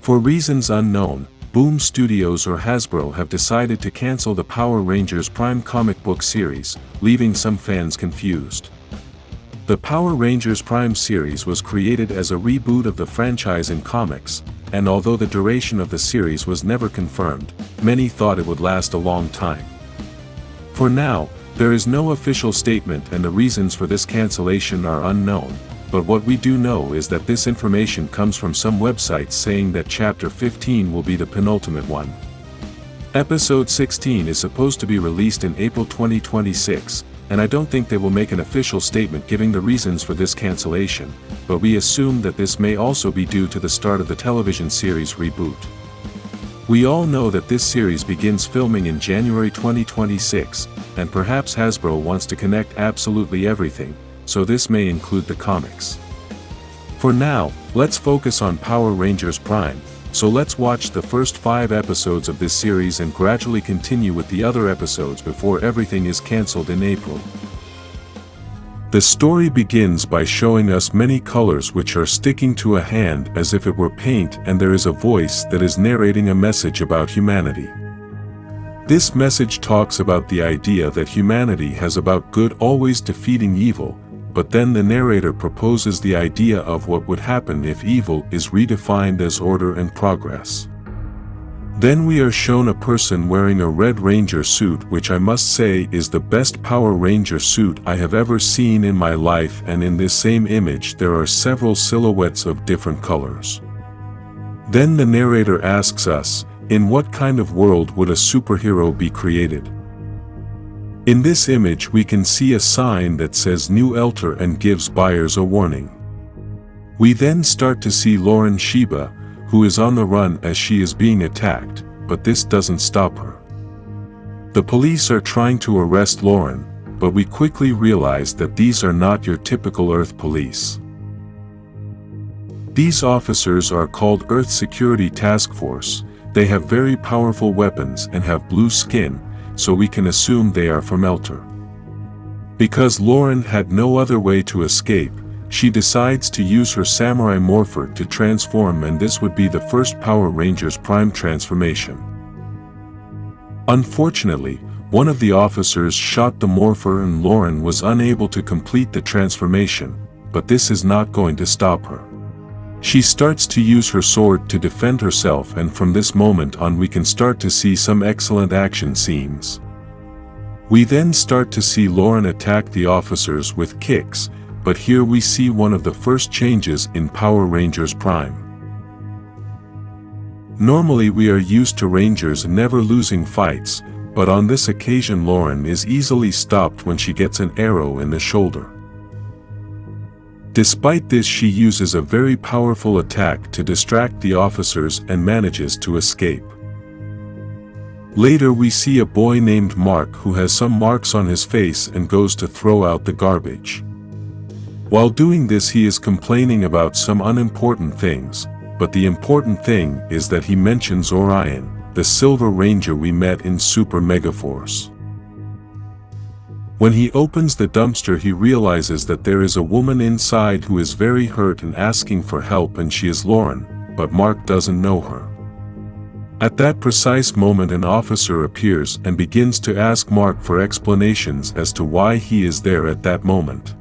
For reasons unknown, Boom Studios or Hasbro have decided to cancel the Power Rangers Prime comic book series, leaving some fans confused. The Power Rangers Prime series was created as a reboot of the franchise in comics, and although the duration of the series was never confirmed, many thought it would last a long time. For now, there is no official statement and the reasons for this cancellation are unknown, but what we do know is that this information comes from some websites saying that Chapter 15 will be the penultimate one. Episode 16 is supposed to be released in April 2026, and I don't think they will make an official statement giving the reasons for this cancellation, but we assume that this may also be due to the start of the television series reboot. We all know that this series begins filming in January 2026, and perhaps Hasbro wants to connect absolutely everything, so this may include the comics. For now, let's focus on Power Rangers Prime, so let's watch the first 5 episodes of this series and gradually continue with the other episodes before everything is cancelled in April. The story begins by showing us many colors which are sticking to a hand as if it were paint, and there is a voice that is narrating a message about humanity. This message talks about the idea that humanity has about good always defeating evil, but then the narrator proposes the idea of what would happen if evil is redefined as order and progress. Then we are shown a person wearing a Red Ranger suit, which I must say is the best Power Ranger suit I have ever seen in my life, and in this same image there are several silhouettes of different colors. Then the narrator asks us, in what kind of world would a superhero be created? In this image we can see a sign that says New Eltar and gives buyers a warning. We then start to see Lauren Sheba, who is on the run as she is being attacked, but this doesn't stop her. The police are trying to arrest Lauren, but we quickly realize that these are not your typical Earth police. These officers are called Earth Security Task Force. They have very powerful weapons and have blue skin, so we can assume they are from Eltar. Because Lauren had no other way to escape, she decides to use her samurai morpher to transform, and this would be the first Power Rangers Prime transformation. Unfortunately, one of the officers shot the morpher and Lauren was unable to complete the transformation, but this is not going to stop her. She starts to use her sword to defend herself, and from this moment on we can start to see some excellent action scenes. We then start to see Lauren attack the officers with kicks, but here we see one of the first changes in Power Rangers Prime. Normally we are used to Rangers never losing fights, but on this occasion Lauren is easily stopped when she gets an arrow in the shoulder. Despite this, she uses a very powerful attack to distract the officers and manages to escape. Later we see a boy named Mark who has some marks on his face and goes to throw out the garbage. While doing this he is complaining about some unimportant things, but the important thing is that he mentions Orion, the Silver Ranger we met in Super Megaforce. When he opens the dumpster he realizes that there is a woman inside who is very hurt and asking for help, and she is Lauren, but Mark doesn't know her. At that precise moment an officer appears and begins to ask Mark for explanations as to why he is there at that moment.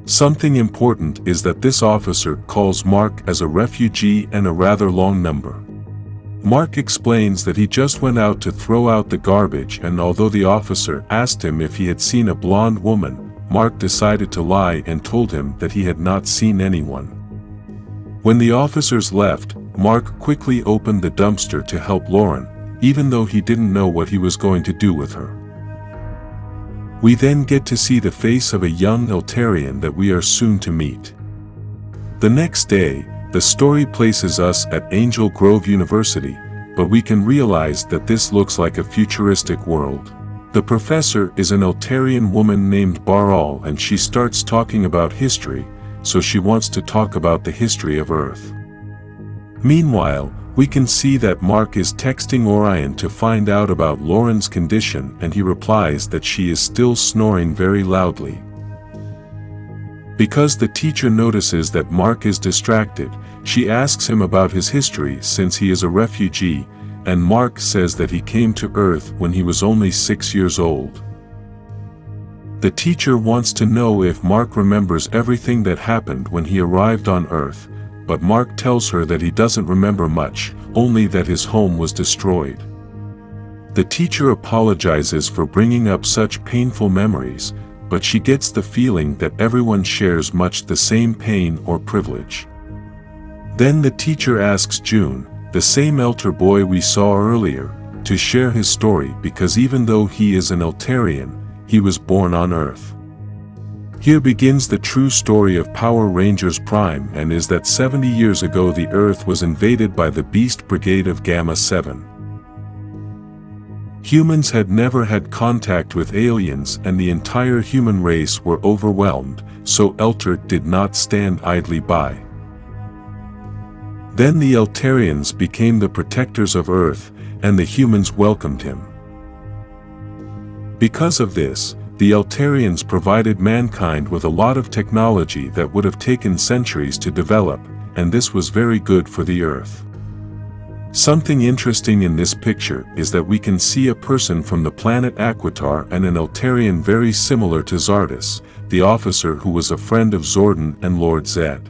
Something important is that this officer calls Mark as a refugee and a rather long number. Mark explains that he just went out to throw out the garbage, and although the officer asked him if he had seen a blonde woman, Mark decided to lie and told him that he had not seen anyone. When the officers left, Mark quickly opened the dumpster to help Lauren, even though he didn't know what he was going to do with her. We then get to see the face of a young Eltarian that we are soon to meet. The next day, the story places us at Angel Grove University, but we can realize that this looks like a futuristic world. The professor is an Eltarian woman named Baral, and she starts talking about history, so she wants to talk about the history of Earth. Meanwhile, we can see that Mark is texting Orion to find out about Lauren's condition, and he replies that she is still snoring very loudly. Because the teacher notices that Mark is distracted, She asks him about his history since he is a refugee, and Mark says that he came to Earth when he was only 6 years old. The teacher wants to know if Mark remembers everything that happened when he arrived on Earth, but Mark tells her that he doesn't remember much, only that his home was destroyed. The teacher apologizes for bringing up such painful memories, but she gets the feeling that everyone shares much the same pain or privilege. Then the teacher asks June, the same Eltar boy we saw earlier, to share his story because even though he is an Eltarian, he was born on Earth. Here begins the true story of Power Rangers Prime, and is that 70 years ago the Earth was invaded by the Beast Brigade of Gamma 7. Humans had never had contact with aliens and the entire human race were overwhelmed, so Eltar did not stand idly by. Then the Eltarians became the protectors of Earth, and the humans welcomed him. Because of this, the Eltarians provided mankind with a lot of technology that would have taken centuries to develop, and this was very good for the Earth. Something interesting in this picture is that we can see a person from the planet Aquitar and an Eltarian very similar to Zardes, the officer who was a friend of Zordon and Lord Zed.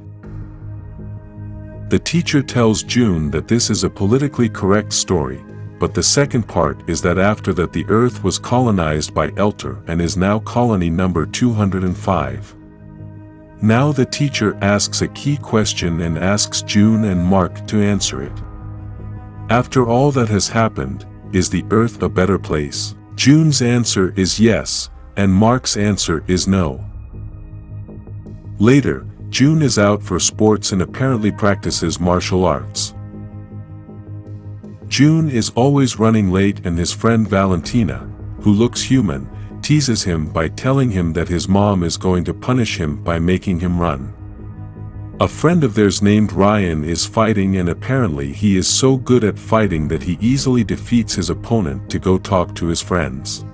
The teacher tells June that this is a politically correct story, but the second part is that after that the Earth was colonized by Eltar and is now colony number 205. Now the teacher asks a key question and asks June and Mark to answer it. After all that has happened, is the Earth a better place? June's answer is yes, and Mark's answer is no. Later, June is out for sports and apparently practices martial arts. June is always running late, and his friend Valentina, who looks human, teases him by telling him that his mom is going to punish him by making him run. A friend of theirs named Ryan is fighting, and apparently he is so good at fighting that he easily defeats his opponent to go talk to his friends.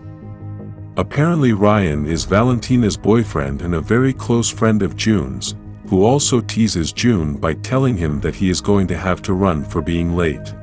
Apparently Ryan is Valentina's boyfriend and a very close friend of June's, who also teases June by telling him that he is going to have to run for being late.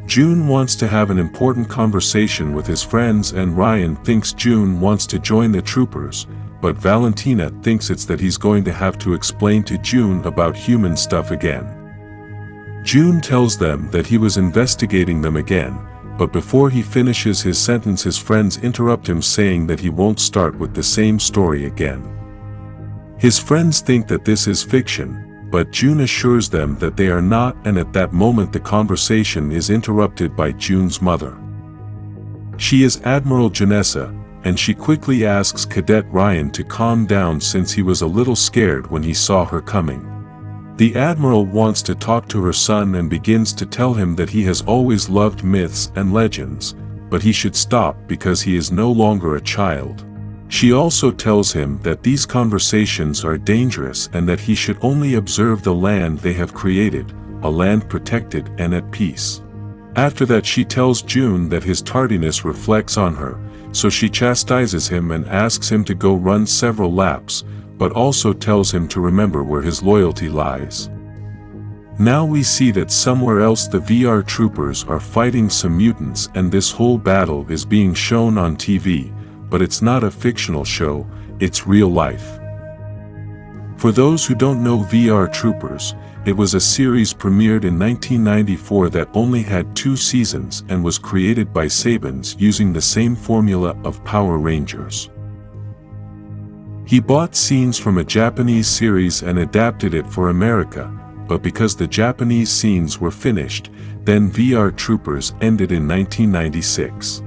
June wants to have an important conversation with his friends, and Ryan thinks June wants to join the troopers, but Valentina thinks it's that he's going to have to explain to June about human stuff again. June tells them that he was investigating them again, but before he finishes his sentence his friends interrupt him saying that he won't start with the same story again. His friends think that this is fiction, but June assures them that they are not, and at that moment the conversation is interrupted by June's mother. She is Admiral Janessa, and she quickly asks Cadet Ryan to calm down since he was a little scared when he saw her coming. The Admiral wants to talk to her son and begins to tell him that he has always loved myths and legends, but he should stop because he is no longer a child. She also tells him that these conversations are dangerous and that he should only observe the land they have created, a land protected and at peace. After that she tells June that his tardiness reflects on her, so she chastises him and asks him to go run several laps, but also tells him to remember where his loyalty lies. Now we see that somewhere else the VR troopers are fighting some mutants, and this whole battle is being shown on TV, but it's not a fictional show, it's real life. For those who don't know VR Troopers, it was a series premiered in 1994 that only had 2 seasons and was created by Saban's using the same formula of Power Rangers. He bought scenes from a Japanese series and adapted it for America, but because the Japanese scenes were finished, then VR Troopers ended in 1996.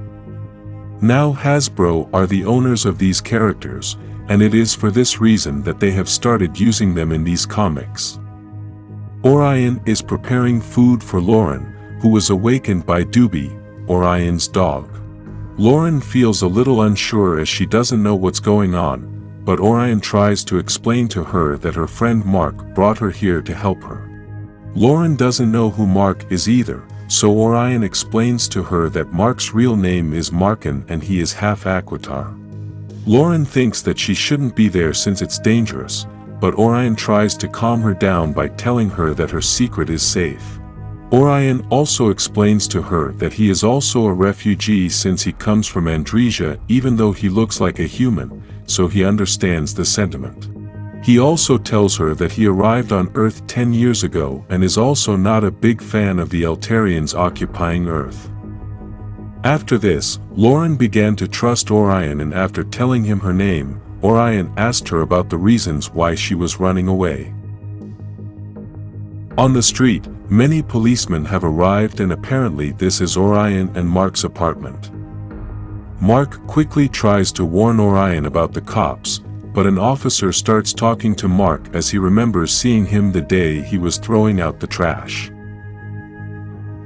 Now Hasbro are the owners of these characters, and it is for this reason that they have started using them in these comics. Orion is preparing food for Lauren, who was awakened by Doobie, Orion's dog. Lauren feels a little unsure as she doesn't know what's going on, but Orion tries to explain to her that her friend Mark brought her here to help her. Lauren doesn't know who Mark is either, so Orion explains to her that Mark's real name is Markin and he is half Aquitar. Lauren thinks that she shouldn't be there since it's dangerous, but Orion tries to calm her down by telling her that her secret is safe. Orion also explains to her that he is also a refugee since he comes from Andresia, even though he looks like a human, so he understands the sentiment. He also tells her that he arrived on Earth 10 years ago and is also not a big fan of the Eltarians occupying Earth. After this, Lauren began to trust Orion, and after telling him her name, Orion asked her about the reasons why she was running away. On the street, many policemen have arrived, and apparently this is Orion and Mark's apartment. Mark quickly tries to warn Orion about the cops, but an officer starts talking to Mark as he remembers seeing him the day he was throwing out the trash.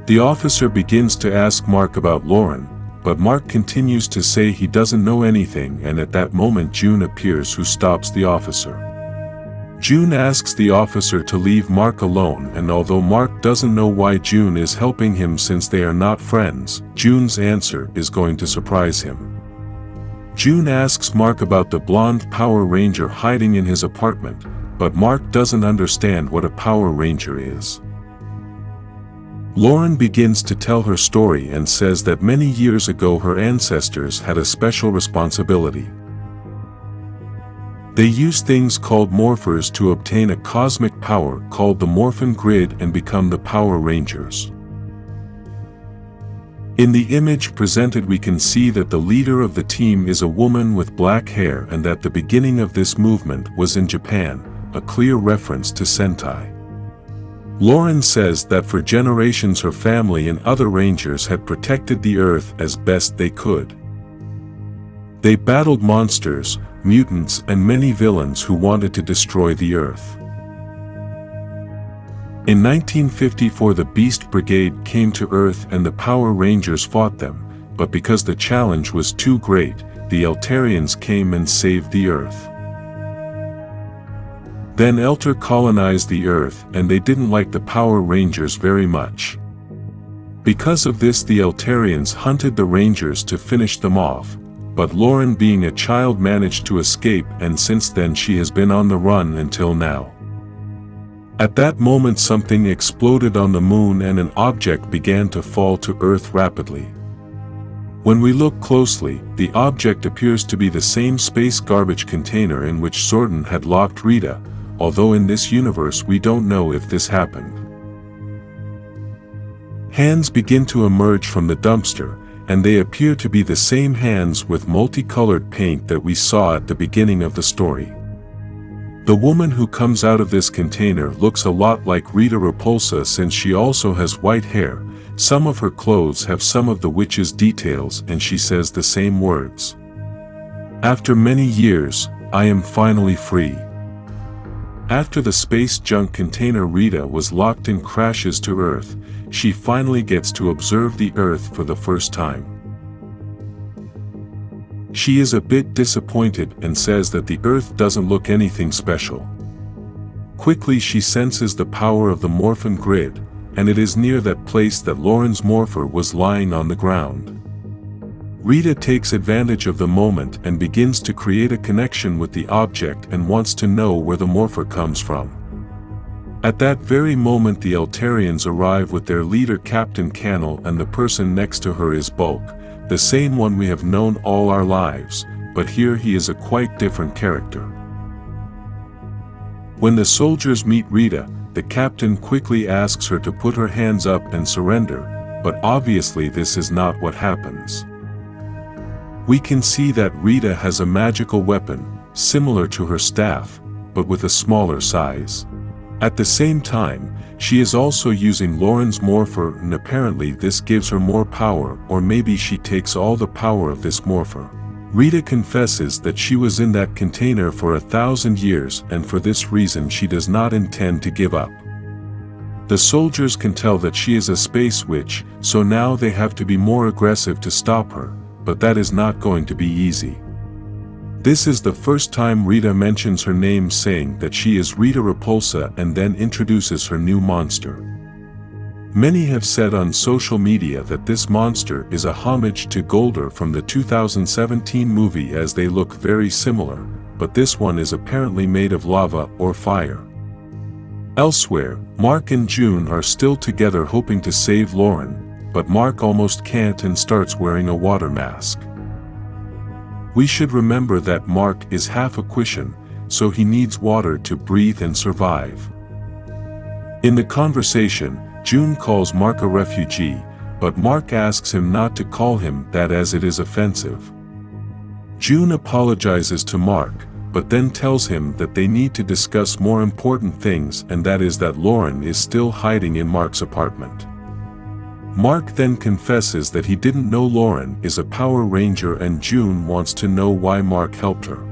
The officer begins to ask Mark about Lauren, but Mark continues to say he doesn't know anything, and at that moment June appears, who stops the officer. June asks the officer to leave Mark alone, and although Mark doesn't know why June is helping him since they are not friends, June's answer is going to surprise him. June asks Mark about the blonde Power Ranger hiding in his apartment, but Mark doesn't understand what a Power Ranger is. Lauren begins to tell her story and says that many years ago her ancestors had a special responsibility. They used things called morphers to obtain a cosmic power called the Morphin grid and become the Power Rangers. In the image presented we can see that the leader of the team is a woman with black hair, and that the beginning of this movement was in Japan, a clear reference to Sentai. Lauren says that for generations her family and other Rangers had protected the Earth as best they could. They battled monsters, mutants, and many villains who wanted to destroy the Earth. In 1954 the Beast Brigade came to Earth and the Power Rangers fought them, but because the challenge was too great, the Eltarians came and saved the Earth. Then Eltar colonized the Earth, and they didn't like the Power Rangers very much. Because of this the Eltarians hunted the Rangers to finish them off, but Lauren, being a child, managed to escape, and since then she has been on the run until now. At that moment something exploded on the moon and an object began to fall to Earth rapidly. When we look closely, the object appears to be the same space garbage container in which Zordon had locked Rita, although in this universe we don't know if this happened. Hands begin to emerge from the dumpster, and they appear to be the same hands with multicolored paint that we saw at the beginning of the story. The woman who comes out of this container looks a lot like Rita Repulsa since she also has white hair. Some of her clothes have some of the witch's details, and she says the same words. After many years, I am finally free. After the space junk container Rita was locked in crashes to Earth, she finally gets to observe the Earth for the first time. She is a bit disappointed and says that the Earth doesn't look anything special. Quickly she senses the power of the Morphin grid, and it is near that place that Lauren's morpher was lying on the ground. Rita takes advantage of the moment and begins to create a connection with the object and wants to know where the morpher comes from. At that very moment the Eltarians arrive with their leader Captain Cannell, and the person next to her is Bulk, the same one we have known all our lives, but here he is a quite different character. When the soldiers meet Rita, the captain quickly asks her to put her hands up and surrender, but obviously this is not what happens. We can see that Rita has a magical weapon, similar to her staff, but with a smaller size. At the same time, she is also using Lauren's morpher, and apparently this gives her more power, or maybe she takes all the power of this morpher. Rita confesses that she was in that container for 1,000 years, and for this reason she does not intend to give up. The soldiers can tell that she is a space witch, so now they have to be more aggressive to stop her, but that is not going to be easy. This is the first time Rita mentions her name, saying that she is Rita Repulsa, and then introduces her new monster. Many have said on social media that this monster is a homage to Golder from the 2017 movie, as they look very similar, but this one is apparently made of lava or fire. Elsewhere, Mark and June are still together hoping to save Lauren, but Mark almost can't and starts wearing a water mask. We should remember that Mark is half Aquitian, so he needs water to breathe and survive. In the conversation, June calls Mark a refugee, but Mark asks him not to call him that as it is offensive. June apologizes to Mark, but then tells him that they need to discuss more important things, and that is that Lauren is still hiding in Mark's apartment. Mark then confesses that he didn't know Lauren is a Power Ranger, and June wants to know why Mark helped her.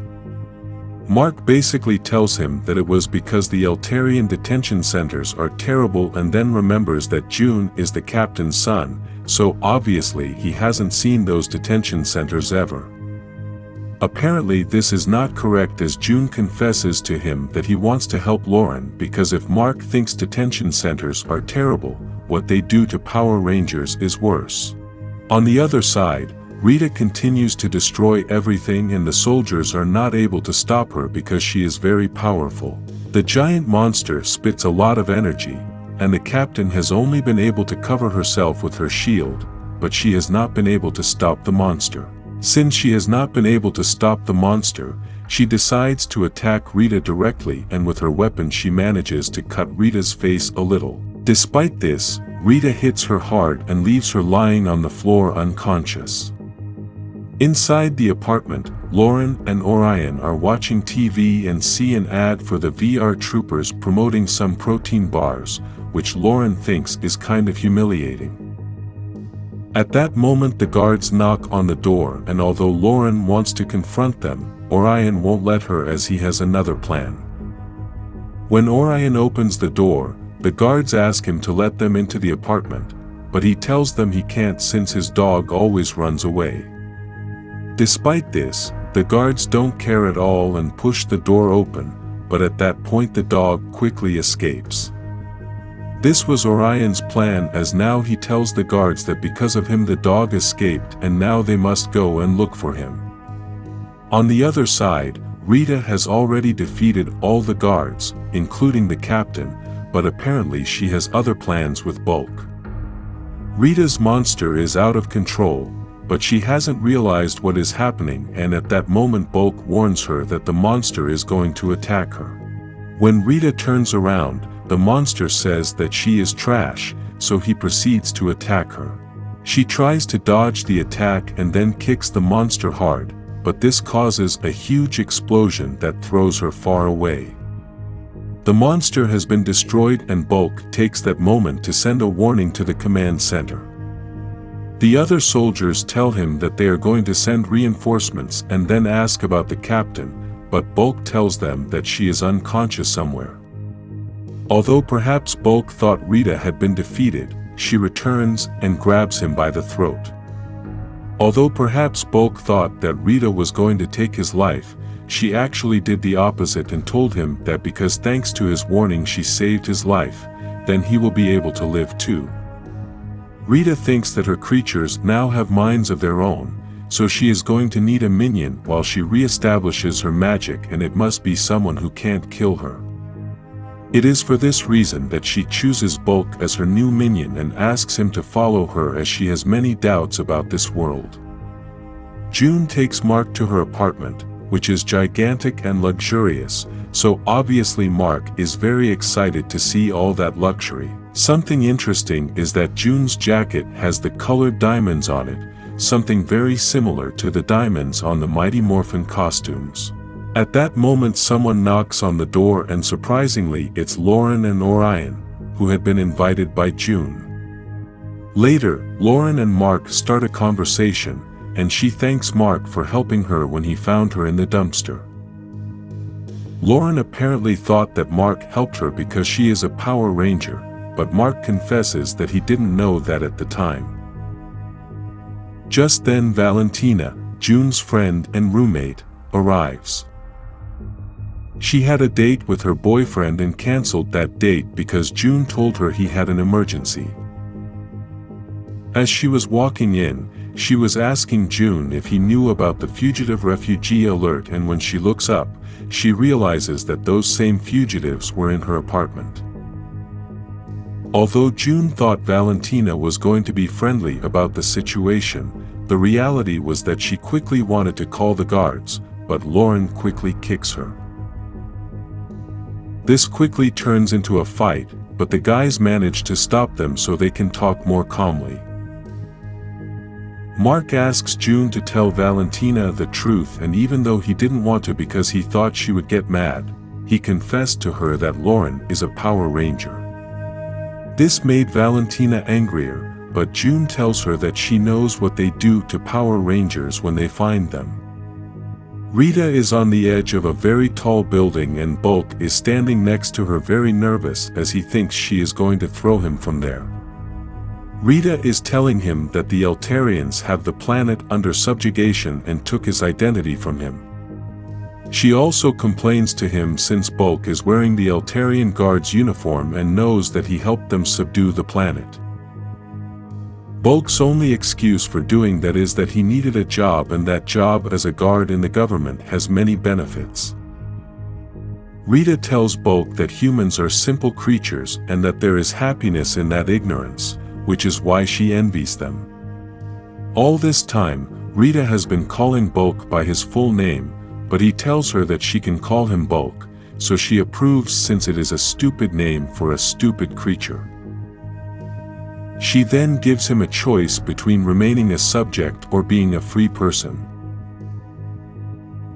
Mark basically tells him that it was because the Eltarian detention centers are terrible, and then remembers that June is the captain's son, so obviously he hasn't seen those detention centers ever. Apparently this is not correct, as June confesses to him that he wants to help Lauren because if Mark thinks detention centers are terrible, what they do to Power Rangers is worse. On the other side, Rita continues to destroy everything, and the soldiers are not able to stop her because she is very powerful. The giant monster spits a lot of energy, and the captain has only been able to cover herself with her shield, but she has not been able to stop the monster. Since she has not been able to stop the monster, she decides to attack Rita directly, and with her weapon she manages to cut Rita's face a little. Despite this, Rita hits her hard and leaves her lying on the floor unconscious. Inside the apartment, Lauren and Orion are watching TV and see an ad for the VR troopers promoting some protein bars, which Lauren thinks is kind of humiliating. At that moment the guards knock on the door, and although Lauren wants to confront them, Orion won't let her as he has another plan. When Orion opens the door, the guards ask him to let them into the apartment, but he tells them he can't since his dog always runs away. Despite this, the guards don't care at all and push the door open, but at that point the dog quickly escapes. This was Orion's plan, as now he tells the guards that because of him the dog escaped and now they must go and look for him. On the other side, Rita has already defeated all the guards, including the captain, but apparently she has other plans with Bulk. Rita's monster is out of control, but she hasn't realized what is happening, and at that moment Bulk warns her that the monster is going to attack her. When Rita turns around, the monster says that she is trash, so he proceeds to attack her. She tries to dodge the attack and then kicks the monster hard, but this causes a huge explosion that throws her far away. The monster has been destroyed, and Bulk takes that moment to send a warning to the command center. The other soldiers tell him that they are going to send reinforcements and then ask about the captain, but Bulk tells them that she is unconscious somewhere. Although perhaps Bulk thought Rita had been defeated, she returns and grabs him by the throat. Although perhaps Bulk thought that Rita was going to take his life, she actually did the opposite and told him that because thanks to his warning she saved his life, then he will be able to live too. Rita thinks that her creatures now have minds of their own, so she is going to need a minion while she re-establishes her magic, and it must be someone who can't kill her. It is for this reason that she chooses Bulk as her new minion and asks him to follow her, as she has many doubts about this world. June takes Mark to her apartment, which is gigantic and luxurious, so obviously Mark is very excited to see all that luxury. Something interesting is that June's jacket has the colored diamonds on it, something very similar to the diamonds on the Mighty Morphin costumes. At that moment someone knocks on the door, and surprisingly it's Lauren and Orion, who had been invited by June. Later, Lauren and Mark start a conversation, and she thanks Mark for helping her when he found her in the dumpster. Lauren apparently thought that Mark helped her because she is a Power Ranger, but Mark confesses that he didn't know that at the time. Just then Valentina, June's friend and roommate, arrives. She had a date with her boyfriend and cancelled that date because June told her he had an emergency. As she was walking in, she was asking June if he knew about the fugitive refugee alert, and when she looks up, she realizes that those same fugitives were in her apartment. Although June thought Valentina was going to be friendly about the situation, the reality was that she quickly wanted to call the guards, but Lauren quickly kicks her. This quickly turns into a fight, but the guys manage to stop them so they can talk more calmly. Mark asks June to tell Valentina the truth, and even though he didn't want to because he thought she would get mad, he confessed to her that Lauren is a Power Ranger. This made Valentina angrier, but June tells her that she knows what they do to Power Rangers when they find them. Rita is on the edge of a very tall building and Bulk is standing next to her, very nervous as he thinks she is going to throw him from there. Rita is telling him that the Eltarians have the planet under subjugation and took his identity from him. She also complains to him since Bulk is wearing the Eltarian guard's uniform and knows that he helped them subdue the planet. Bulk's only excuse for doing that is that he needed a job, and that job as a guard in the government has many benefits. Rita tells Bulk that humans are simple creatures and that there is happiness in that ignorance, which is why she envies them. All this time, Rita has been calling Bulk by his full name, but he tells her that she can call him Bulk, so she approves since it is a stupid name for a stupid creature. She then gives him a choice between remaining a subject or being a free person.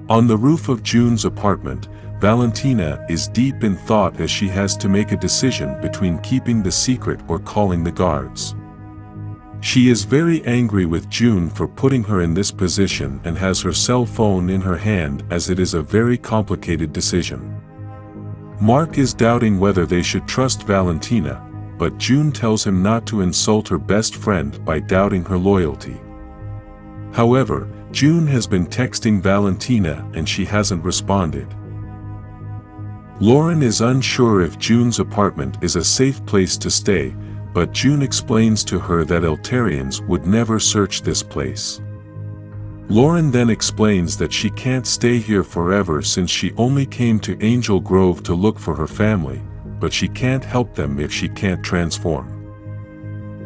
On the roof of June's apartment, Valentina is deep in thought as she has to make a decision between keeping the secret or calling the guards. She is very angry with June for putting her in this position and has her cell phone in her hand as it is a very complicated decision. Mark is doubting whether they should trust Valentina, but June tells him not to insult her best friend by doubting her loyalty. However, June has been texting Valentina and she hasn't responded. Lauren is unsure if June's apartment is a safe place to stay, but June explains to her that Eltarians would never search this place. Lauren then explains that she can't stay here forever since she only came to Angel Grove to look for her family, but she can't help them if she can't transform.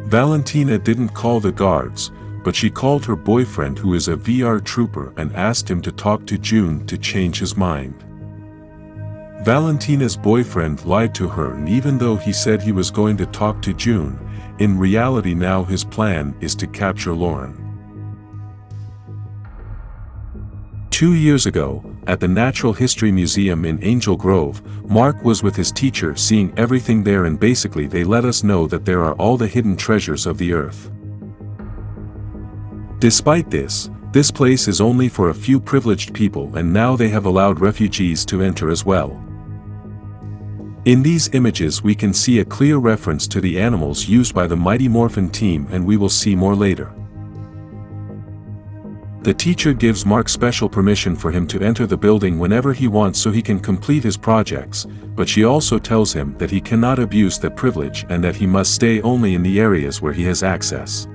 Valentina didn't call the guards, but she called her boyfriend, who is a VR trooper, and asked him to talk to June to change his mind. Valentina's boyfriend lied to her, and even though he said he was going to talk to June, in reality now his plan is to capture Lauren. 2 years ago, at the Natural History Museum in Angel Grove, Mark was with his teacher seeing everything there, and basically they let us know that there are all the hidden treasures of the earth. Despite this place is only for a few privileged people, and now they have allowed refugees to enter as well. In these images we can see a clear reference to the animals used by the mighty Morphin team, and we will see more later. The teacher gives Mark special permission for him to enter the building whenever he wants so he can complete his projects, but she also tells him that he cannot abuse that privilege and that he must stay only in the areas where he has access.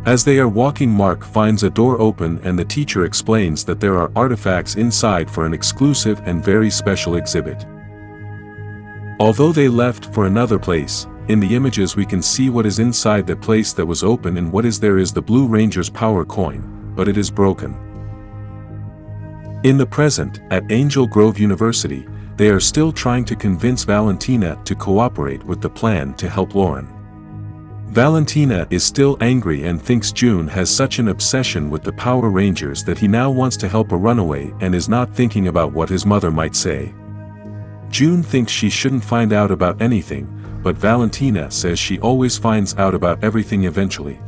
As they are walking, Mark finds a door open and the teacher explains that there are artifacts inside for an exclusive and very special exhibit. Although they left for another place, in the images we can see what is inside the place that was open, and what is there is the Blue Ranger's power coin, but it is broken. In the present, at Angel Grove University, they are still trying to convince Valentina to cooperate with the plan to help Lauren. Valentina is still angry and thinks June has such an obsession with the Power Rangers that he now wants to help a runaway and is not thinking about what his mother might say. June thinks she shouldn't find out about anything, but Valentina says she always finds out about everything eventually.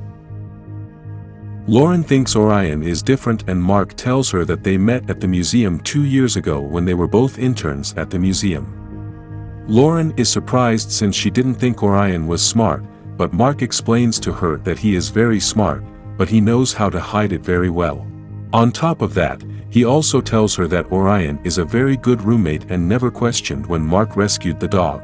Lauren thinks Orion is different, and Mark tells her that they met at the museum 2 years ago when they were both interns at the museum. Lauren is surprised since she didn't think Orion was smart, but Mark explains to her that he is very smart, but he knows how to hide it very well. On top of that, he also tells her that Orion is a very good roommate and never questioned when Mark rescued the dog.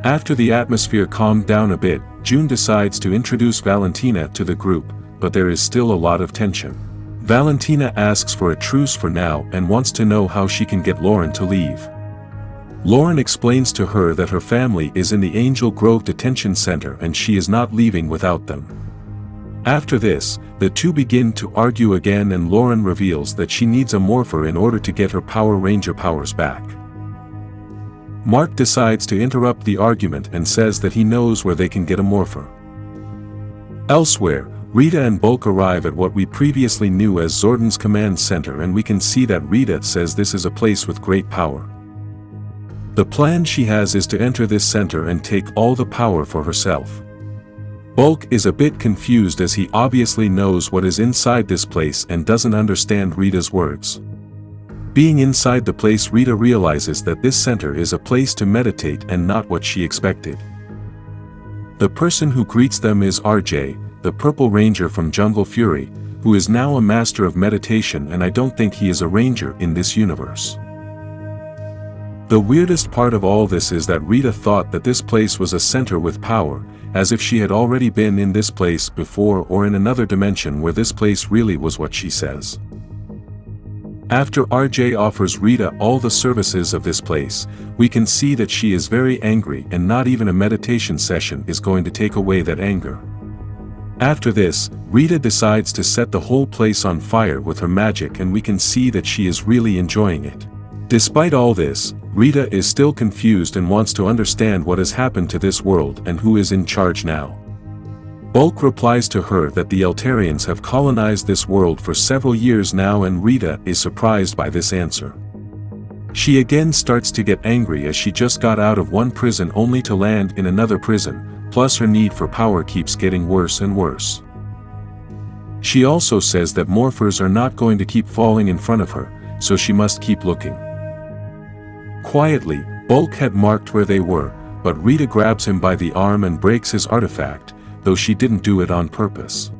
After the atmosphere calmed down a bit, June decides to introduce Valentina to the group, but there is still a lot of tension. Valentina asks for a truce for now and wants to know how she can get Lauren to leave. Lauren explains to her that her family is in the Angel Grove Detention Center and she is not leaving without them. After this, the two begin to argue again and Lauren reveals that she needs a morpher in order to get her Power Ranger powers back. Mark decides to interrupt the argument and says that he knows where they can get a morpher. Elsewhere, Rita and Bulk arrive at what we previously knew as Zordon's command center and we can see that Rita says this is a place with great power. The plan she has is to enter this center and take all the power for herself. Bulk is a bit confused as he obviously knows what is inside this place and doesn't understand Rita's words. Being inside the place, Rita realizes that this center is a place to meditate and not what she expected. The person who greets them is RJ, the Purple Ranger from Jungle Fury, who is now a master of meditation, and I don't think he is a ranger in this universe. The weirdest part of all this is that Rita thought that this place was a center with power, as if she had already been in this place before or in another dimension where this place really was what she says. After RJ offers Rita all the services of this place, we can see that she is very angry and not even a meditation session is going to take away that anger. After this, Rita decides to set the whole place on fire with her magic and we can see that she is really enjoying it. Despite all this, Rita is still confused and wants to understand what has happened to this world and who is in charge now. Bulk replies to her that the Eltarians have colonized this world for several years now and Rita is surprised by this answer. She again starts to get angry as she just got out of one prison only to land in another prison, plus her need for power keeps getting worse and worse. She also says that morphers are not going to keep falling in front of her, so she must keep looking. Quietly, Bulk had marked where they were, but Rita grabs him by the arm and breaks his artifact, though she didn't do it on purpose.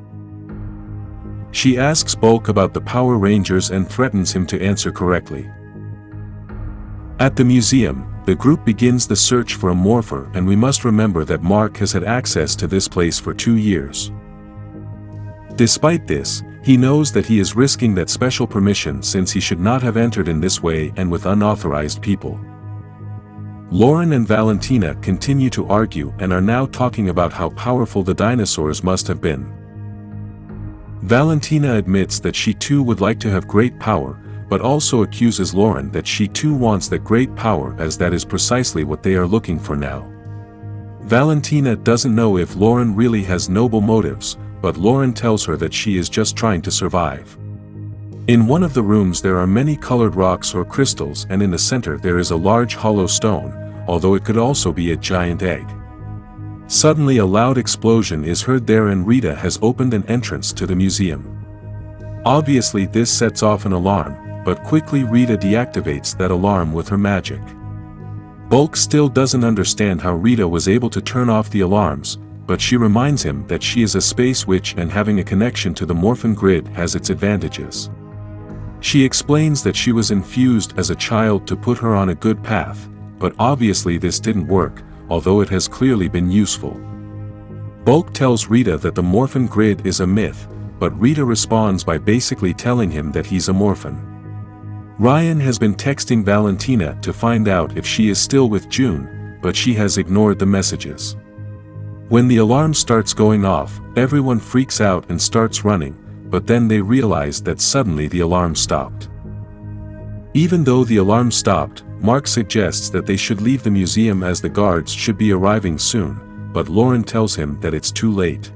She asks Bulk about the Power Rangers and threatens him to answer correctly. At the museum, the group begins the search for a morpher and we must remember that Mark has had access to this place for 2 years. Despite this, he knows that he is risking that special permission since he should not have entered in this way and with unauthorized people. Lauren and Valentina continue to argue and are now talking about how powerful the dinosaurs must have been. Valentina admits that she too would like to have great power, but also accuses Lauren that she too wants that great power as that is precisely what they are looking for now. Valentina doesn't know if Lauren really has noble motives, but Lauren tells her that she is just trying to survive. In one of the rooms there are many colored rocks or crystals and in the center there is a large hollow stone, although it could also be a giant egg. Suddenly a loud explosion is heard there and Rita has opened an entrance to the museum. Obviously this sets off an alarm, but quickly Rita deactivates that alarm with her magic. Bulk still doesn't understand how Rita was able to turn off the alarms, but she reminds him that she is a space witch and having a connection to the Morphin grid has its advantages. She explains that she was infused as a child to put her on a good path, but obviously this didn't work, although it has clearly been useful. Bulk tells Rita that the Morphin grid is a myth, but Rita responds by basically telling him that he's a Morphin. Ryan has been texting Valentina to find out if she is still with June, but she has ignored the messages. When the alarm starts going off, everyone freaks out and starts running, but then they realize that suddenly the alarm stopped. Even though the alarm stopped, Mark suggests that they should leave the museum as the guards should be arriving soon, but Lauren tells him that it's too late.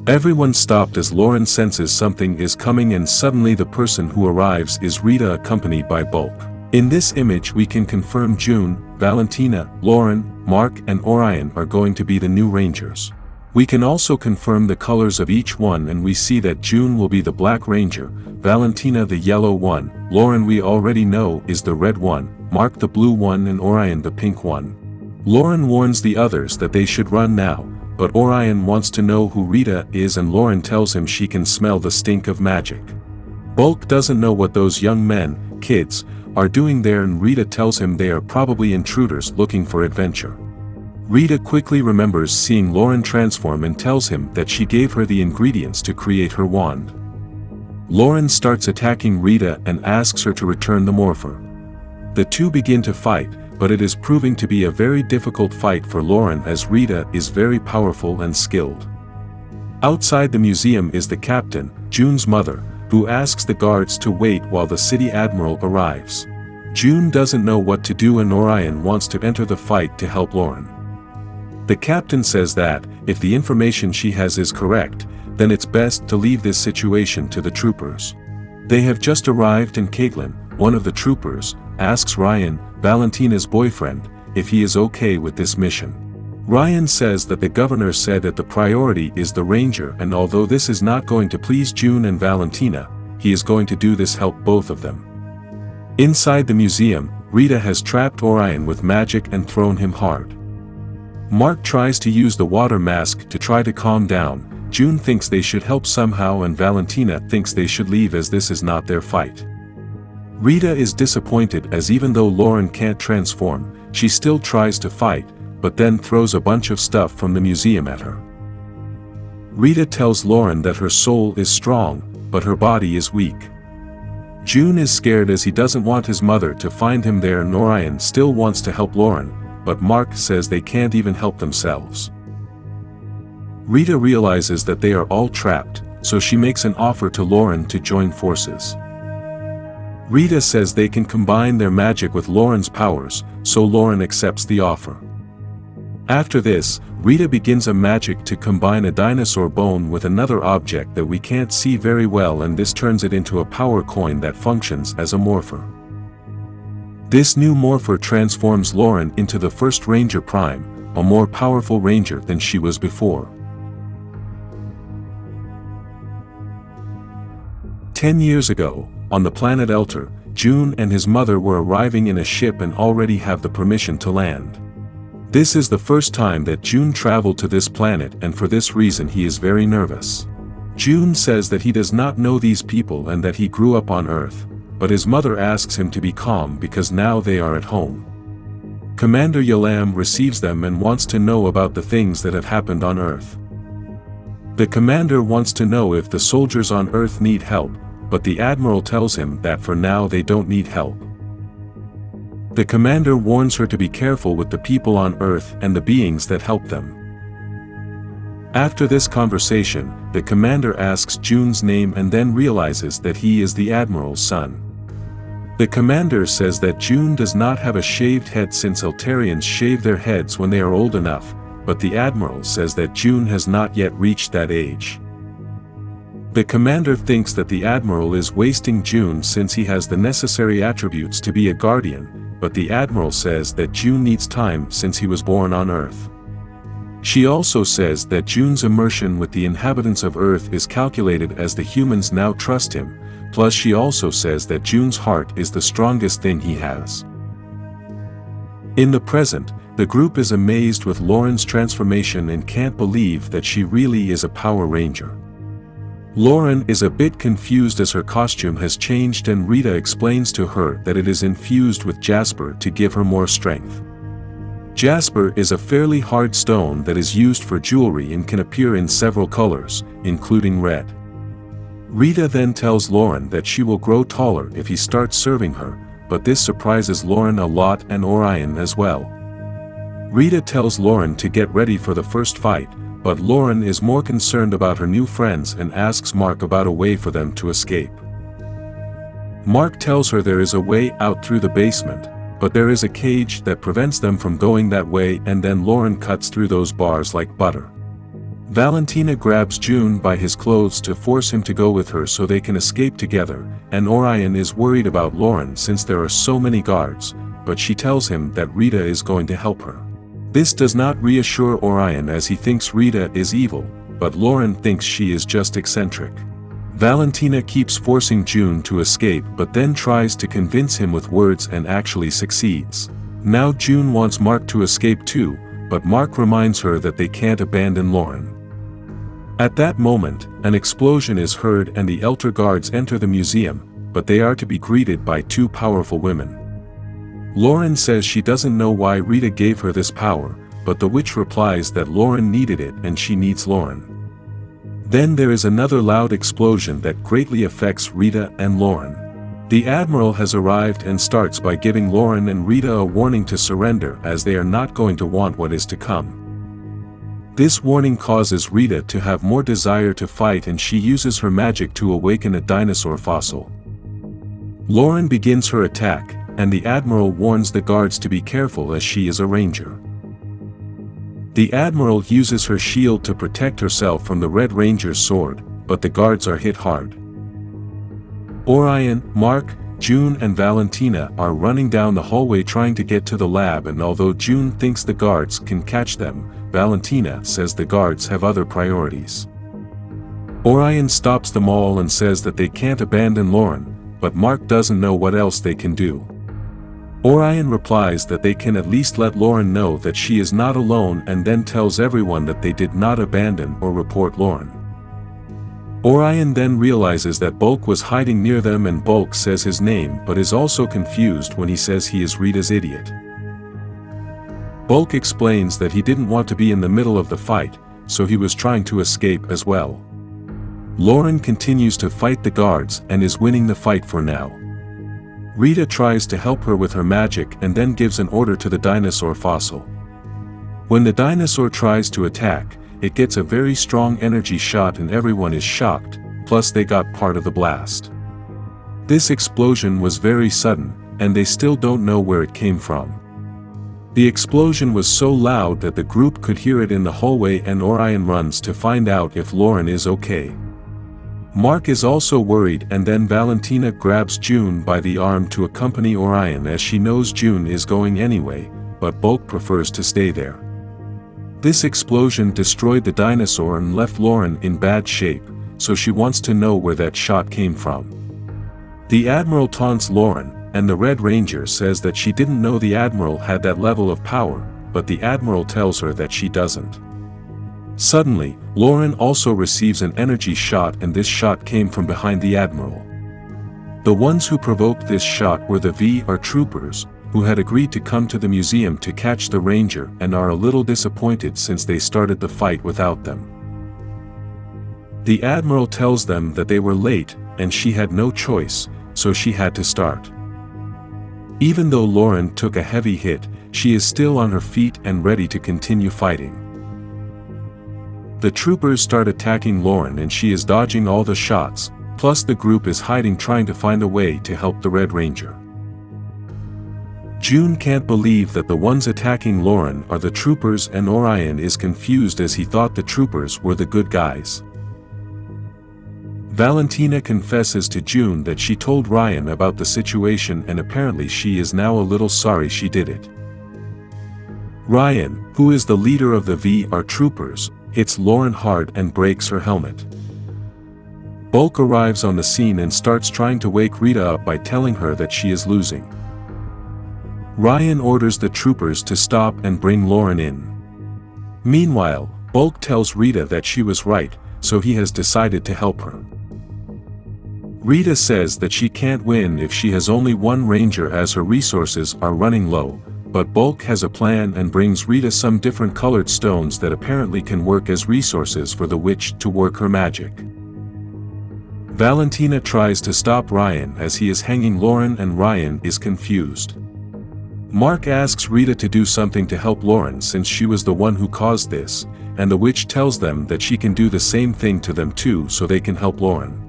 Everyone stopped as Lauren senses something is coming and suddenly the person who arrives is Rita accompanied by Bulk. In this image we can confirm June, Valentina, Lauren, Mark and Orion are going to be the new Rangers. We can also confirm the colors of each one and we see that June will be the Black Ranger, Valentina the yellow one, Lauren we already know is the red one, Mark the blue one and Orion the pink one. Lauren warns the others that they should run now, but Orion wants to know who Rita is and Lauren tells him she can smell the stink of magic. Bulk doesn't know what those young men, kids, are doing there and Rita tells him they are probably intruders looking for adventure. Rita quickly remembers seeing Lauren transform and tells him that she gave her the ingredients to create her wand. Lauren starts attacking Rita and asks her to return the morpher. The two begin to fight, but it is proving to be a very difficult fight for Lauren as Rita is very powerful and skilled. Outside the museum is the captain, June's mother, who asks the guards to wait while the city admiral arrives. June doesn't know what to do and Orion wants to enter the fight to help Lauren. The captain says that, if the information she has is correct, then it's best to leave this situation to the troopers. They have just arrived and Caitlin, one of the troopers, asks Ryan, Valentina's boyfriend, if he is okay with this mission. Ryan says that the governor said that the priority is the ranger and although this is not going to please June and Valentina, he is going to do this help both of them. Inside the museum, Rita has trapped Orion with magic and thrown him hard. Mark tries to use the water mask to try to calm down. June thinks they should help somehow and Valentina thinks they should leave as this is not their fight. Rita is disappointed as even though Lauren can't transform, she still tries to fight, but then throws a bunch of stuff from the museum at her. Rita tells Lauren that her soul is strong, but her body is weak. June is scared as he doesn't want his mother to find him there and Orion still wants to help Lauren, but Mark says they can't even help themselves. Rita realizes that they are all trapped, so she makes an offer to Lauren to join forces. Rita says they can combine their magic with Lauren's powers, so Lauren accepts the offer. After this, Rita begins a magic to combine a dinosaur bone with another object that we can't see very well and this turns it into a power coin that functions as a morpher. This new morpher transforms Lauren into the first Ranger Prime, a more powerful ranger than she was before. 10 years ago, on the planet Eltar, June and his mother were arriving in a ship and already have the permission to land. This is the first time that June traveled to this planet and for this reason he is very nervous. June says that he does not know these people and that he grew up on Earth, but his mother asks him to be calm because now they are at home. Commander Yalam receives them and wants to know about the things that have happened on Earth. The commander wants to know if the soldiers on Earth need help, but the admiral tells him that for now they don't need help. The commander warns her to be careful with the people on Earth and the beings that help them. After this conversation, the commander asks June's name and then realizes that he is the admiral's son. The commander says that June does not have a shaved head since Eltarians shave their heads when they are old enough, but the admiral says that June has not yet reached that age. The commander thinks that the admiral is wasting June since he has the necessary attributes to be a guardian, but the admiral says that June needs time since he was born on Earth. She also says that June's immersion with the inhabitants of Earth is calculated as the humans now trust him, plus she also says that June's heart is the strongest thing he has. In the present, the group is amazed with Lauren's transformation and can't believe that she really is a Power Ranger. Lauren is a bit confused as her costume has changed and Rita explains to her that it is infused with jasper to give her more strength. Jasper is a fairly hard stone that is used for jewelry and can appear in several colors, including red. Rita then tells Lauren that she will grow taller if he starts serving her, but this surprises Lauren a lot and Orion as well. Rita tells Lauren to get ready for the first fight, but Lauren is more concerned about her new friends and asks Mark about a way for them to escape. Mark tells her there is a way out through the basement, but there is a cage that prevents them from going that way and then Lauren cuts through those bars like butter. Valentina grabs June by his clothes to force him to go with her so they can escape together, and Orion is worried about Lauren since there are so many guards, but she tells him that Rita is going to help her. This does not reassure Orion as he thinks Rita is evil, but Lauren thinks she is just eccentric. Valentina keeps forcing June to escape but then tries to convince him with words and actually succeeds. Now June wants Mark to escape too, but Mark reminds her that they can't abandon Lauren. At that moment, an explosion is heard and the Eltar guards enter the museum, but they are to be greeted by two powerful women. Lauren says she doesn't know why Rita gave her this power, but the witch replies that Lauren needed it and she needs Lauren. Then there is another loud explosion that greatly affects Rita and Lauren. The Admiral has arrived and starts by giving Lauren and Rita a warning to surrender as they are not going to want what is to come. This warning causes Rita to have more desire to fight, and she uses her magic to awaken a dinosaur fossil. Lauren begins her attack, and the Admiral warns the guards to be careful as she is a ranger. The Admiral uses her shield to protect herself from the Red Ranger's sword, but the guards are hit hard. Orion, Mark, June and Valentina are running down the hallway trying to get to the lab, and although June thinks the guards can catch them, Valentina says the guards have other priorities. Orion stops them all and says that they can't abandon Lauren, but Mark doesn't know what else they can do. Orion replies that they can at least let Lauren know that she is not alone, and then tells everyone that they did not abandon or report Lauren. Orion then realizes that Bulk was hiding near them, and Bulk says his name but is also confused when he says he is Rita's idiot. Bulk explains that he didn't want to be in the middle of the fight, so he was trying to escape as well. Lauren continues to fight the guards and is winning the fight for now. Rita tries to help her with her magic and then gives an order to the dinosaur fossil. When the dinosaur tries to attack, it gets a very strong energy shot and everyone is shocked, plus they got part of the blast. This explosion was very sudden, and they still don't know where it came from. The explosion was so loud that the group could hear it in the hallway, and Orion runs to find out if Lauren is okay. Mark is also worried, and then Valentina grabs June by the arm to accompany Orion as she knows June is going anyway, but Bulk prefers to stay there. This explosion destroyed the dinosaur and left Lauren in bad shape, so she wants to know where that shot came from. The Admiral taunts Lauren, and the Red Ranger says that she didn't know the Admiral had that level of power, but the Admiral tells her that she doesn't. Suddenly, Lauren also receives an energy shot, and this shot came from behind the Admiral. The ones who provoked this shot were the VR troopers, who had agreed to come to the museum to catch the Ranger and are a little disappointed since they started the fight without them. The Admiral tells them that they were late, and she had no choice, so she had to start. Even though Lauren took a heavy hit, she is still on her feet and ready to continue fighting. The troopers start attacking Lauren and she is dodging all the shots, plus the group is hiding trying to find a way to help the Red Ranger. June can't believe that the ones attacking Lauren are the troopers, and Orion is confused as he thought the troopers were the good guys. Valentina confesses to June that she told Ryan about the situation, and apparently she is now a little sorry she did it. Ryan, who is the leader of the VR troopers, hits Lauren hard and breaks her helmet. Bulk arrives on the scene and starts trying to wake Rita up by telling her that she is losing. Ryan orders the troopers to stop and bring Lauren in. Meanwhile, Bulk tells Rita that she was right, so he has decided to help her. Rita says that she can't win if she has only one ranger as her resources are running low, but Bulk has a plan and brings Rita some different colored stones that apparently can work as resources for the witch to work her magic. Valentina tries to stop Ryan as he is hanging Lauren, and Ryan is confused. Mark asks Rita to do something to help Lauren since she was the one who caused this, and the witch tells them that she can do the same thing to them too so they can help Lauren.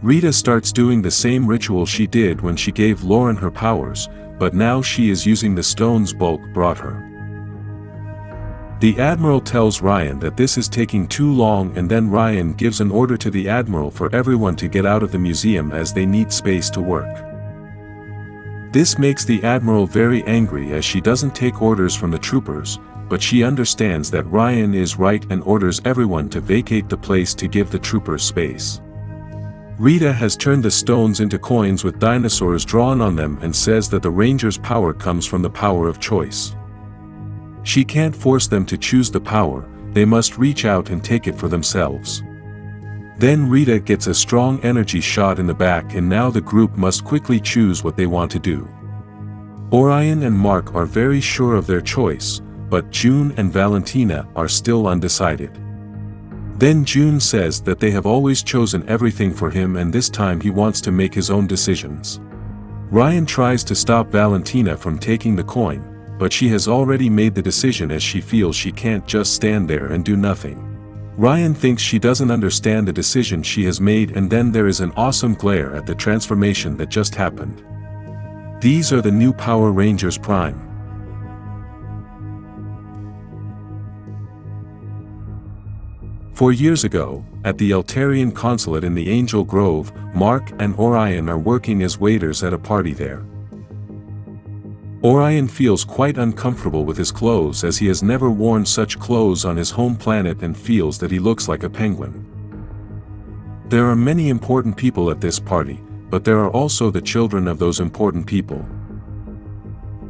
Rita starts doing the same ritual she did when she gave Lauren her powers, but now she is using the stones Bulk brought her. The Admiral tells Ryan that this is taking too long, and then Ryan gives an order to the Admiral for everyone to get out of the museum as they need space to work. This makes the Admiral very angry as she doesn't take orders from the troopers, but she understands that Ryan is right and orders everyone to vacate the place to give the troopers space. Rita has turned the stones into coins with dinosaurs drawn on them and says that the Ranger's power comes from the power of choice. She can't force them to choose the power, they must reach out and take it for themselves. Then Rita gets a strong energy shot in the back, and now the group must quickly choose what they want to do. Orion and Mark are very sure of their choice, but June and Valentina are still undecided. Then June says that they have always chosen everything for him and this time he wants to make his own decisions. Ryan tries to stop Valentina from taking the coin, but she has already made the decision as she feels she can't just stand there and do nothing. Ryan thinks she doesn't understand the decision she has made and then there is an awesome glare at the transformation that just happened. These are the new Power Rangers Prime. Four years ago, at the Eltarian consulate in the Angel Grove, Mark and Orion are working as waiters at a party there. Orion feels quite uncomfortable with his clothes as he has never worn such clothes on his home planet and feels that he looks like a penguin. There are many important people at this party, but there are also the children of those important people.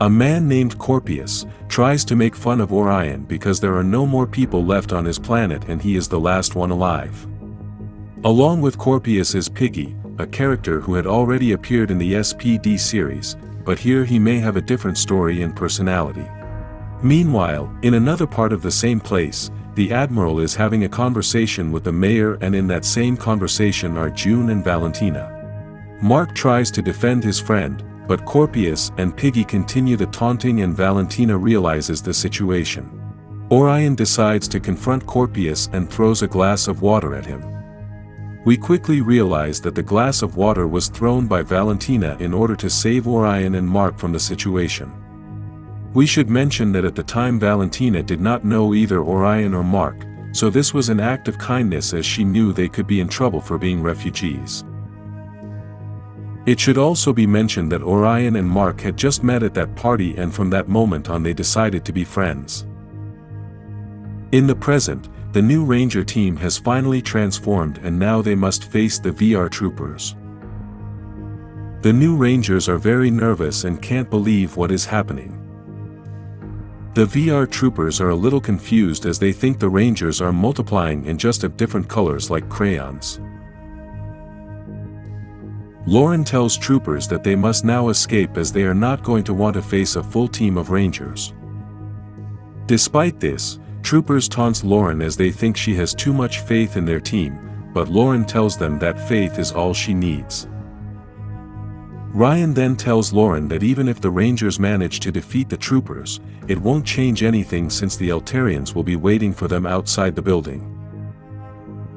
A man named Corpius tries to make fun of Orion because there are no more people left on his planet and he is the last one alive. Along with Corpius is Piggy, a character who had already appeared in the SPD series, but here he may have a different story and personality. Meanwhile, in another part of the same place, the Admiral is having a conversation with the mayor and in that same conversation are June and Valentina. Mark tries to defend his friend, but Corpius and Piggy continue the taunting and Valentina realizes the situation. Orion decides to confront Corpius and throws a glass of water at him. We quickly realize that the glass of water was thrown by Valentina in order to save Orion and Mark from the situation. We should mention that at the time Valentina did not know either Orion or Mark, so this was an act of kindness as she knew they could be in trouble for being refugees. It should also be mentioned that Orion and Mark had just met at that party and from that moment on they decided to be friends. In the present, the new Ranger team has finally transformed and now they must face the VR troopers. The new Rangers are very nervous and can't believe what is happening. The VR troopers are a little confused as they think the Rangers are multiplying and just of different colors like crayons. Lauren tells troopers that they must now escape as they are not going to want to face a full team of Rangers. Despite this, troopers taunt Lauren as they think she has too much faith in their team, but Lauren tells them that faith is all she needs. Ryan then tells Lauren that even if the Rangers manage to defeat the troopers, it won't change anything since the Eltarians will be waiting for them outside the building.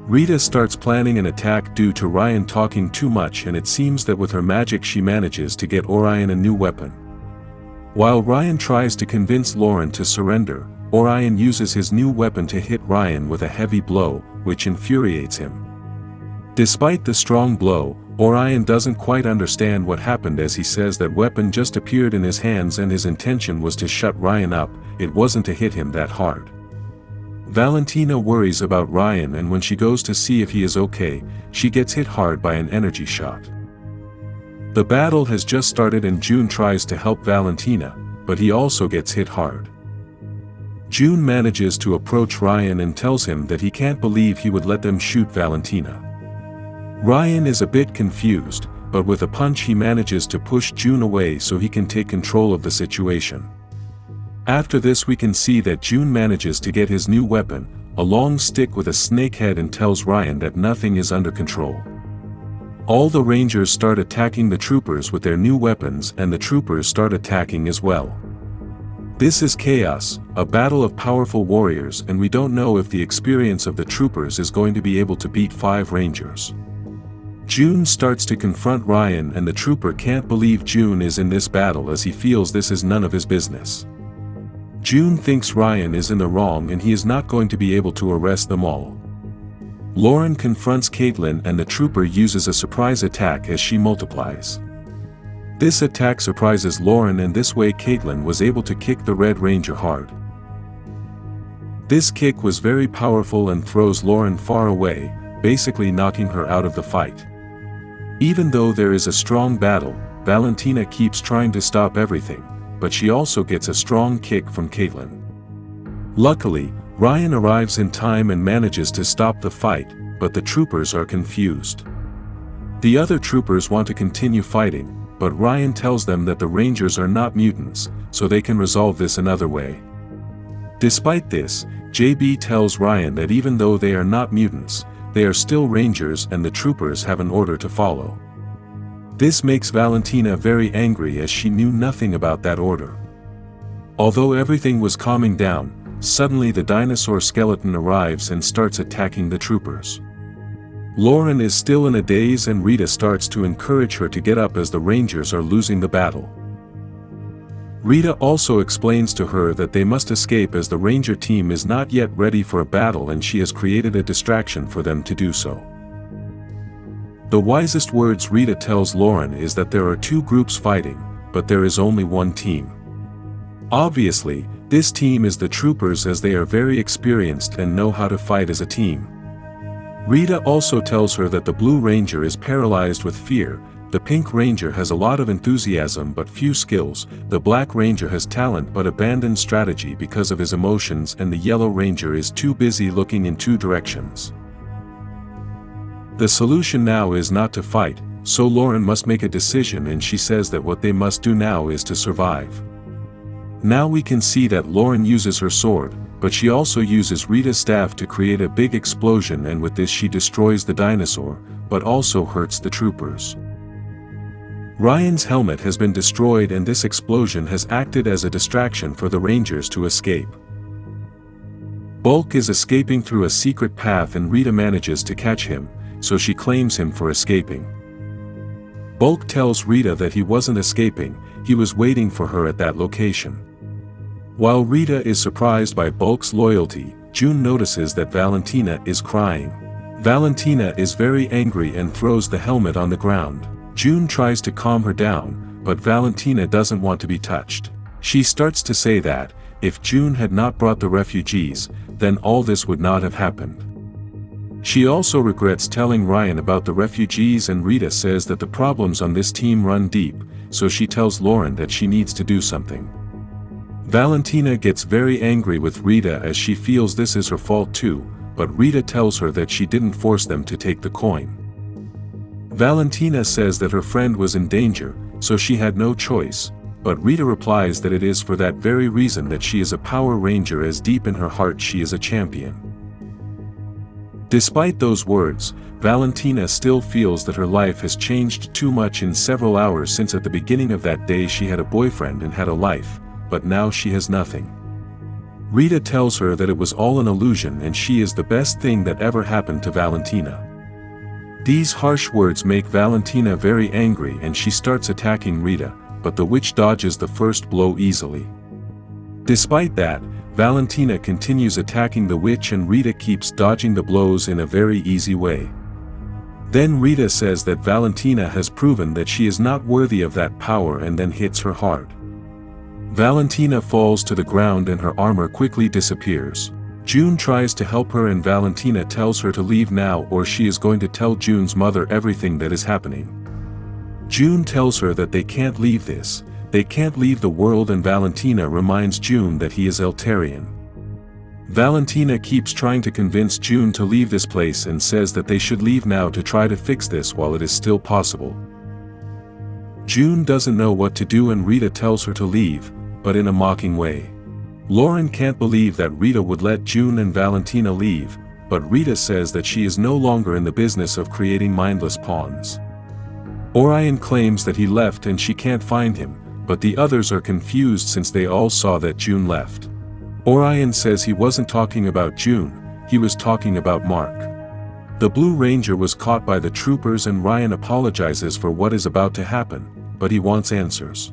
Rita starts planning an attack due to Ryan talking too much and it seems that with her magic she manages to get Orion a new weapon. While Ryan tries to convince Lauren to surrender, Orion uses his new weapon to hit Ryan with a heavy blow, which infuriates him. Despite the strong blow, Orion doesn't quite understand what happened as he says that weapon just appeared in his hands and his intention was to shut Ryan up, it wasn't to hit him that hard. Valentina worries about Ryan and when she goes to see if he is okay, she gets hit hard by an energy shot. The battle has just started and June tries to help Valentina, but he also gets hit hard. June manages to approach Ryan and tells him that he can't believe he would let them shoot Valentina. Ryan is a bit confused, but with a punch he manages to push June away so he can take control of the situation. After this we can see that June manages to get his new weapon, a long stick with a snake head and tells Ryan that nothing is under control. All the Rangers start attacking the troopers with their new weapons and the troopers start attacking as well. This is chaos, a battle of powerful warriors and we don't know if the experience of the troopers is going to be able to beat 5 Rangers. June starts to confront Ryan and the trooper can't believe June is in this battle as he feels this is none of his business. June thinks Ryan is in the wrong and he is not going to be able to arrest them all. Lauren confronts Caitlin and the trooper uses a surprise attack as she multiplies. This attack surprises Lauren and this way Caitlin was able to kick the Red Ranger hard. This kick was very powerful and throws Lauren far away, basically knocking her out of the fight. Even though there is a strong battle, Valentina keeps trying to stop everything, but she also gets a strong kick from Caitlin. Luckily, Ryan arrives in time and manages to stop the fight, but the troopers are confused. The other troopers want to continue fighting, but Ryan tells them that the Rangers are not mutants, so they can resolve this another way. Despite this, JB tells Ryan that even though they are not mutants, they are still Rangers and the troopers have an order to follow. This makes Valentina very angry as she knew nothing about that order. Although everything was calming down, suddenly the dinosaur skeleton arrives and starts attacking the troopers. Lauren is still in a daze and Rita starts to encourage her to get up as the Rangers are losing the battle. Rita also explains to her that they must escape as the Ranger team is not yet ready for a battle and she has created a distraction for them to do so. The wisest words Rita tells Lauren is that there are two groups fighting, but there is only one team. Obviously, this team is the troopers as they are very experienced and know how to fight as a team. Rita also tells her that the Blue Ranger is paralyzed with fear, the Pink Ranger has a lot of enthusiasm but few skills, the Black Ranger has talent but abandoned strategy because of his emotions, and the Yellow Ranger is too busy looking in two directions. The solution now is not to fight, so Lauren must make a decision and she says that what they must do now is to survive. Now we can see that Lauren uses her sword, but she also uses Rita's staff to create a big explosion, and with this she destroys the dinosaur, but also hurts the troopers. Ryan's helmet has been destroyed and this explosion has acted as a distraction for the Rangers to escape. Bulk is escaping through a secret path and Rita manages to catch him, so she claims him for escaping. Bulk tells Rita that he wasn't escaping, he was waiting for her at that location. While Rita is surprised by Bulk's loyalty, June notices that Valentina is crying. Valentina is very angry and throws the helmet on the ground. June tries to calm her down, but Valentina doesn't want to be touched. She starts to say that, if June had not brought the refugees, then all this would not have happened. She also regrets telling Ryan about the refugees, and Rita says that the problems on this team run deep, so she tells Lauren that she needs to do something. Valentina gets very angry with Rita as she feels this is her fault too, but Rita tells her that she didn't force them to take the coin. Valentina says that her friend was in danger, so she had no choice, but Rita replies that it is for that very reason that she is a Power Ranger, as deep in her heart she is a champion. Despite those words, Valentina still feels that her life has changed too much in several hours, since at the beginning of that day she had a boyfriend and had a life, but now she has nothing. Rita tells her that it was all an illusion and she is the best thing that ever happened to Valentina. These harsh words make Valentina very angry and she starts attacking Rita, but the witch dodges the first blow easily. Despite that, Valentina continues attacking the witch and Rita keeps dodging the blows in a very easy way. Then Rita says that Valentina has proven that she is not worthy of that power and then hits her hard. Valentina falls to the ground and her armor quickly disappears. June tries to help her and Valentina tells her to leave now or she is going to tell June's mother everything that is happening. June tells her that they can't leave this, they can't leave the world, and Valentina reminds June that he is Eltarian. Valentina keeps trying to convince June to leave this place and says that they should leave now to try to fix this while it is still possible. June doesn't know what to do and Rita tells her to leave, but in a mocking way. Lauren can't believe that Rita would let June and Valentina leave, but Rita says that she is no longer in the business of creating mindless pawns. Orion claims that he left and she can't find him, but the others are confused since they all saw that June left. Orion says he wasn't talking about June, he was talking about Mark. The Blue Ranger was caught by the troopers and Ryan apologizes for what is about to happen, but he wants answers.